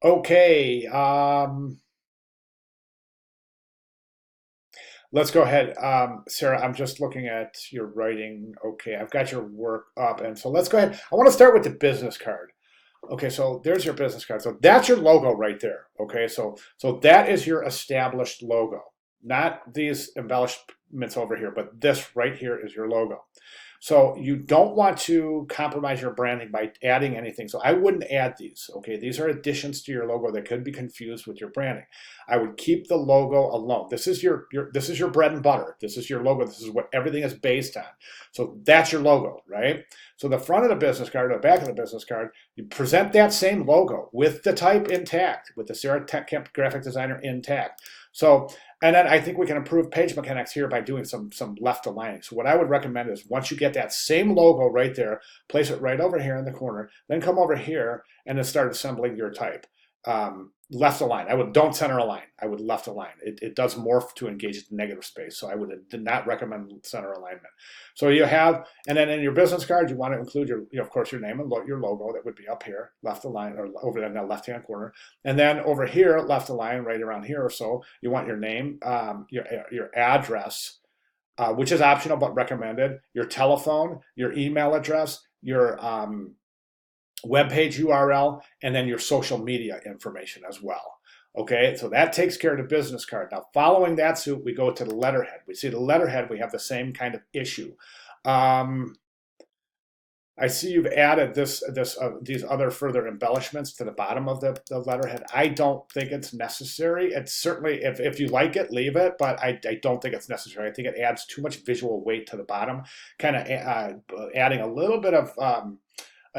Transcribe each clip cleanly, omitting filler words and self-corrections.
Okay, let's go ahead. Sarah, I'm just looking at your writing. Okay, I've got your work up. And so let's go ahead. I want to start with the business card. Okay, so there's your business card. So that's your logo right there. Okay, so that is your established logo, not these embellishments over here, but this right here is your logo. So you don't want to compromise your branding by adding anything. So I wouldn't add these. Okay, these are additions to your logo that could be confused with your branding. I would keep the logo alone. This is your bread and butter. This is your logo. This is what everything is based on. So that's your logo, right? So the front of the business card, or the back of the business card, you present that same logo with the type intact, with the Sarah Kemp graphic designer intact. So, and then I think we can improve page mechanics here by doing some left aligning. So what I would recommend is once you get that same logo right there, place it right over here in the corner, then come over here and then start assembling your type. Left align. Don't center align. I would left align. It does morph to engage the negative space. So I did not recommend center alignment. So you have, and then in your business card, you want to include of course, your name and your logo that would be up here, left align, or over in the left-hand corner. And then over here, left align, right around here or so, you want your name, your address, which is optional but recommended, your telephone, your email address, your web page URL, and then your social media information as well. Okay, so that takes care of the business card. Now, following that suit, we go to the letterhead. We see the letterhead, we have the same kind of issue. I see you've added these other further embellishments to the bottom of the letterhead. I don't think it's necessary. It's certainly, if you like it, leave it, but I don't think it's necessary. I think it adds too much visual weight to the bottom, kind of adding a little bit of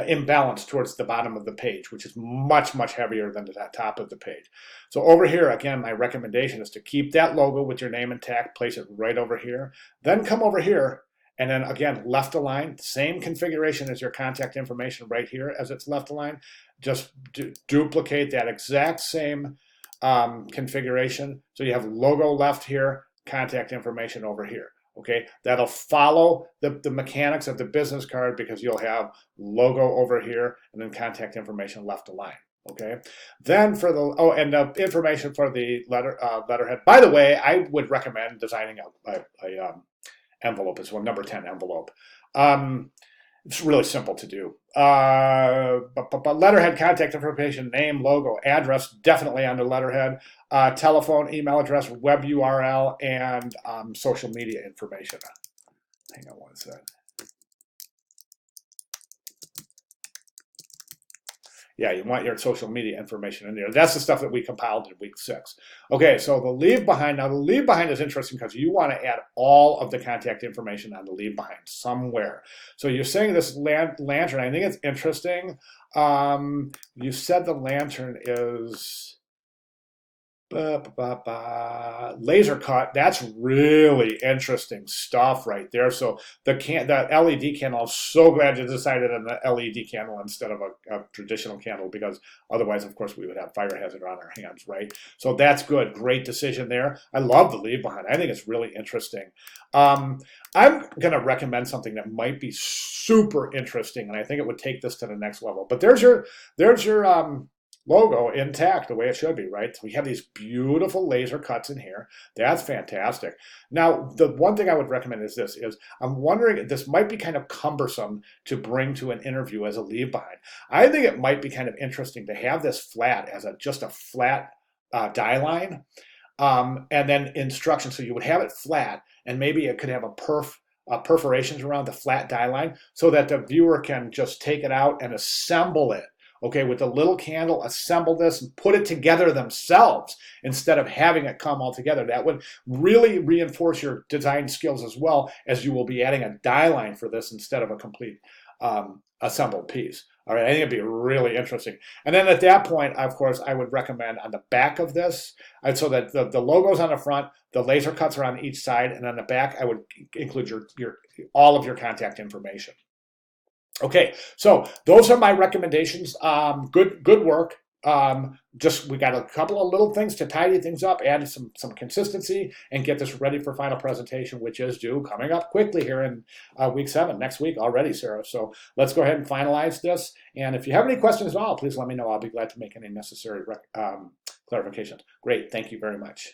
imbalance towards the bottom of the page, which is much, much heavier than the top of the page. So over here, again, my recommendation is to keep that logo with your name intact, place it right over here, then come over here, and then again, left align, same configuration as your contact information right here as it's left align. Just duplicate that exact same configuration. So you have logo left here, contact information over here. Okay, that'll follow the mechanics of the business card because you'll have logo over here and then contact information left align. Okay, then for and the information for the letterhead. By the way, I would recommend designing a envelope as well, number 10 envelope. It's really simple to do. But letterhead, contact information, name, logo, address, definitely on the letterhead. Telephone, email address, web URL, and social media information. Hang on one second. Yeah, you want your social media information in there. That's the stuff that we compiled in week 6. Okay, so the leave behind. Now, the leave behind is interesting because you want to add all of the contact information on the leave behind somewhere. So you're saying this lantern, I think it's interesting. You said the lantern is laser cut. That's really interesting stuff right there. So the LED candle, I'm so glad you decided on the LED candle instead of a traditional candle, because otherwise, of course, we would have fire hazard on our hands, right? So that's good. Great decision there. I love the leave behind. I think it's really interesting. I'm going to recommend something that might be super interesting, and I think it would take this to the next level. But there's your logo intact the way it should be, right? So we have these beautiful laser cuts in here. That's fantastic. Now, the one thing I would recommend is this, I'm wondering, this might be kind of cumbersome to bring to an interview as a leave behind. I think it might be kind of interesting to have this flat as just a flat die line, and then instructions. So you would have it flat, and maybe it could have perforations around the flat die line so that the viewer can just take it out and assemble it. Okay, with a little candle, assemble this and put it together themselves instead of having it come all together. That would really reinforce your design skills as well, as you will be adding a die line for this instead of a complete assembled piece. All right, I think it'd be really interesting. And then at that point, of course, I would recommend on the back of this, so that the logo's on the front, the laser cuts are on each side, and on the back, I would include all of your contact information. Okay, so those are my recommendations. Good work. Just we got a couple of little things to tidy things up, add some consistency, and get this ready for final presentation, which is due coming up quickly here in week 7, next week already, Sarah. So let's go ahead and finalize this. And if you have any questions at all, please let me know. I'll be glad to make any necessary clarifications. Great, thank you very much.